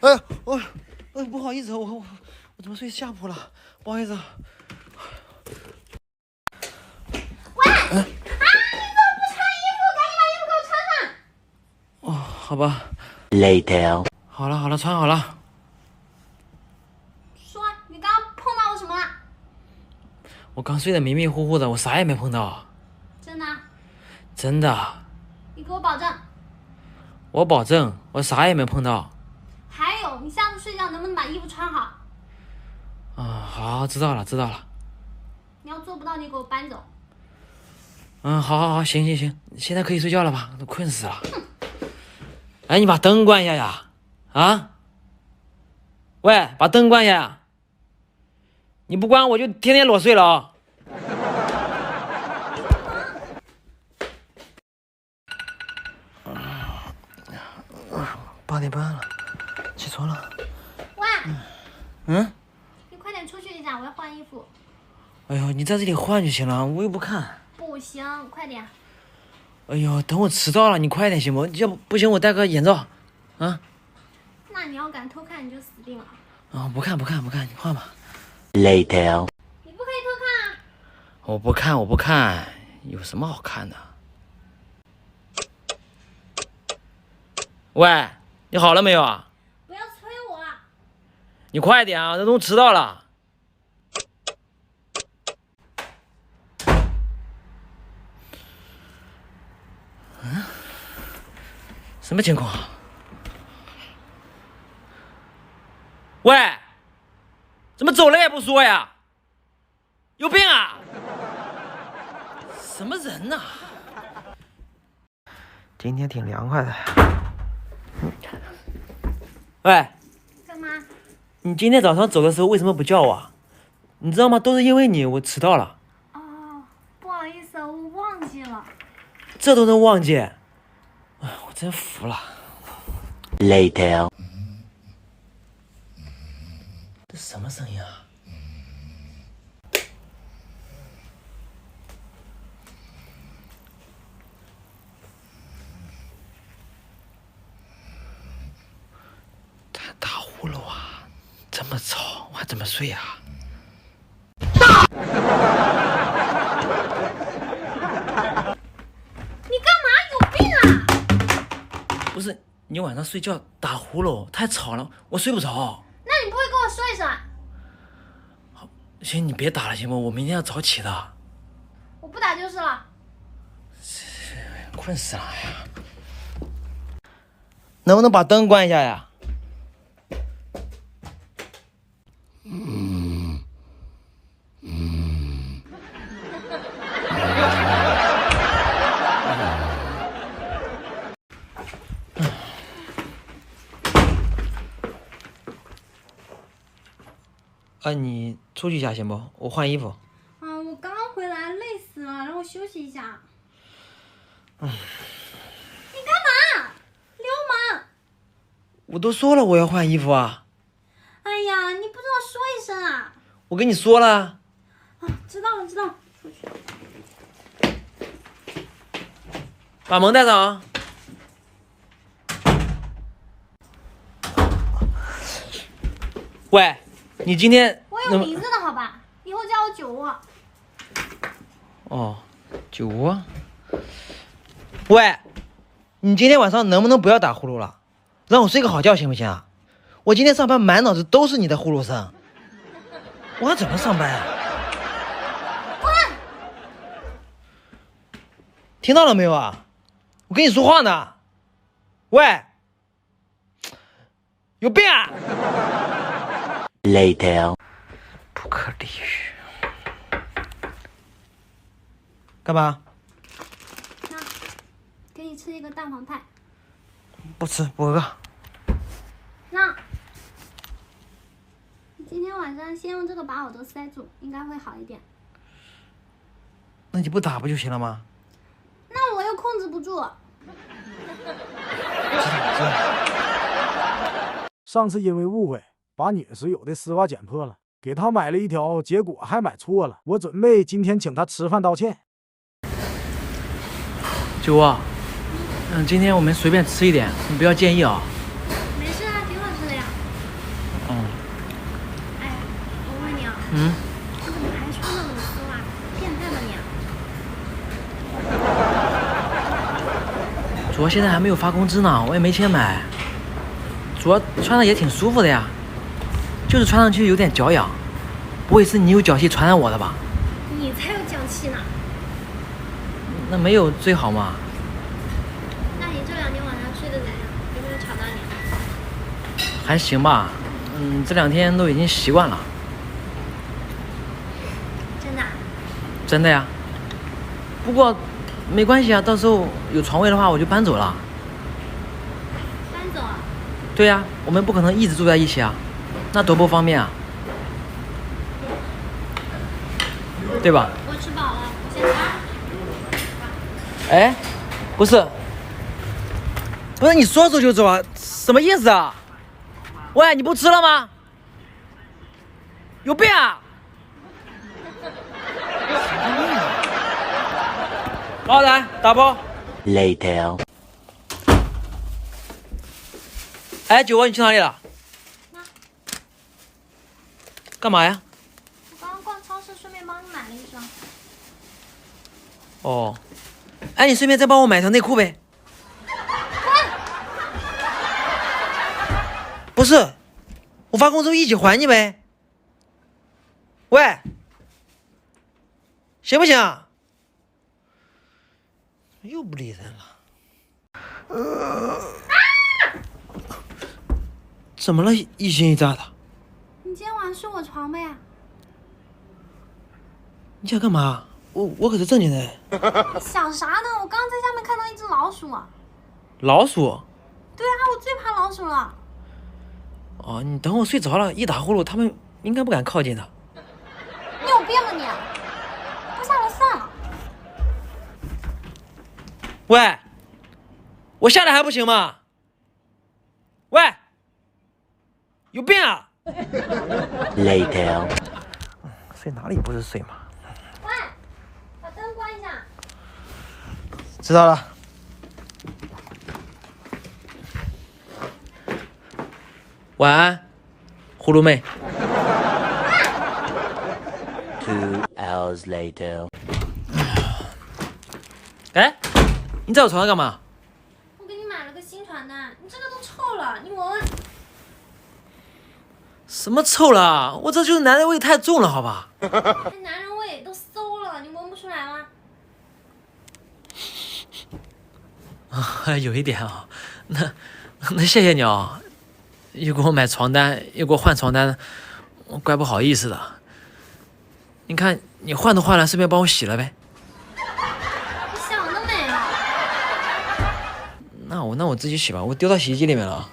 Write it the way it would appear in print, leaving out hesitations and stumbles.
哎，不好意思，我怎么睡下铺了？不好意思。喂，你怎么不穿衣服？赶紧把衣服给我穿上。哦，好吧。Later。好了，穿好了。说，你刚刚碰到我什么了？我刚睡得迷迷糊糊的，我啥也没碰到。真的？真的。你给我保证。我保证，我啥也没碰到。还有，你下次睡觉能不能把衣服穿好？好，知道了。你要做不到，你给我搬走。好，行，现在可以睡觉了吧？都困死了。哎，你把灯关一下呀！啊？喂，把灯关一下呀！你不关我就天天裸睡了啊！8点半了，起床了。喂。你快点出去一下，我要换衣服。哎呦，你在这里换就行了，我又不看。不行，快点。哎呦，等我迟到了，你快点行不？要不行，我戴个眼罩。啊？那你要敢偷看，你就死定了。不看，你换吧。Later。你不可以偷看啊！我不看，有什么好看的？喂，你好了没有啊？不要催我啊！你快点啊，都迟到了。什么情况？喂，怎么走了也不说呀？有病啊！什么人呐？今天挺凉快的。喂，干嘛？你今天早上走的时候为什么不叫我？你知道吗？都是因为你，我迟到了。哦，不好意思，我忘记了。这都能忘记？哎，我真服了。Later。这什么声音啊？打呼噜啊！这么吵，我还怎么睡啊？你干嘛？有病啊！不是，你晚上睡觉打呼噜太吵了，我睡不着。那你不会跟我说一声啊？行，你别打了行不？我明天要早起的。我不打就是了。困死了呀！能不能把灯关一下呀？你出去一下行不？我换衣服。我刚刚回来，累死了，让我休息一下。你干嘛？流氓！我都说了我要换衣服啊！哎呀，你不知道说一声啊！我跟你说了。知道了。出去。把门带上啊！喂，你今天我有名字的好吧？以后叫我酒窝。哦，酒窝。喂，你今天晚上能不能不要打呼噜了？让我睡个好觉行不行啊？我今天上班满脑子都是你的呼噜声，我还怎么上班啊？滚！听到了没有啊？我跟你说话呢。喂，有病啊！ Later。不可理喻。干嘛？那，给你吃一个蛋黄派。不吃，不饿。那，你今天晚上先用这个把耳朵塞住，应该会好一点。那你不打不就行了吗？那我又控制不住。知道。上次因为误会，把女室友的丝袜剪破了，给她买了一条，结果还买错了。我准备今天请她吃饭道歉。酒窝，今天我们随便吃一点，你不要介意啊。没事，嗯，你怎么还穿那种丝袜？变态吧你！主要现在还没有发工资呢，我也没钱买。主要穿的也挺舒服的呀，就是穿上去有点脚痒，不会是你有脚气传染我的吧？你才有脚气呢。那没有最好嘛。那你这2天晚上睡得咋样？有没有吵到你？还行吧，这2天都已经习惯了。真的啊？真的呀。不过没关系啊，到时候有床位的话我就搬走了。搬走啊？对呀，我们不可能一直住在一起啊，那多不方便啊，对吧？我吃饱了，我先走。哎，不是你说走就走啊，什么意思啊？喂，你不吃了吗？有病啊！老板，打包。 Later. 哎，酒窝，你去哪里了？那干嘛呀？我刚刚逛超市，顺便帮你买了一双。哦，哎，你顺便再帮我买条内裤呗。不是，我发工资一起还你呗。喂，行不行？又不理人了。怎么了？一惊一乍的。你今天晚上睡我床呗？你想干嘛？我可是正经人。你想啥呢？我刚刚在下面看到一只老鼠。老鼠？对啊，我最怕老鼠了。哦，你等我睡着了，一打呼噜，他们应该不敢靠近的。你有病吧你？不下来算了。喂，我下来还不行吗？喂，有病啊！ Later. 睡哪里不是睡嘛？喂，把灯关一下。知道了。晚安，葫芦妹。 2 hours later. 哎，你在我床上干嘛？我给你买了个新床单，你这个都臭了，你闻闻。什么臭了？我这就是男人味太重了，好吧？还男人味，都馊了，你闻不出来吗？啊，有一点啊。那谢谢你啊，又给我买床单，又给我换床单，我怪不好意思的。你看你换都换了，顺便帮我洗了呗。你想得美啊！那我自己洗吧，我丢到洗衣机里面了。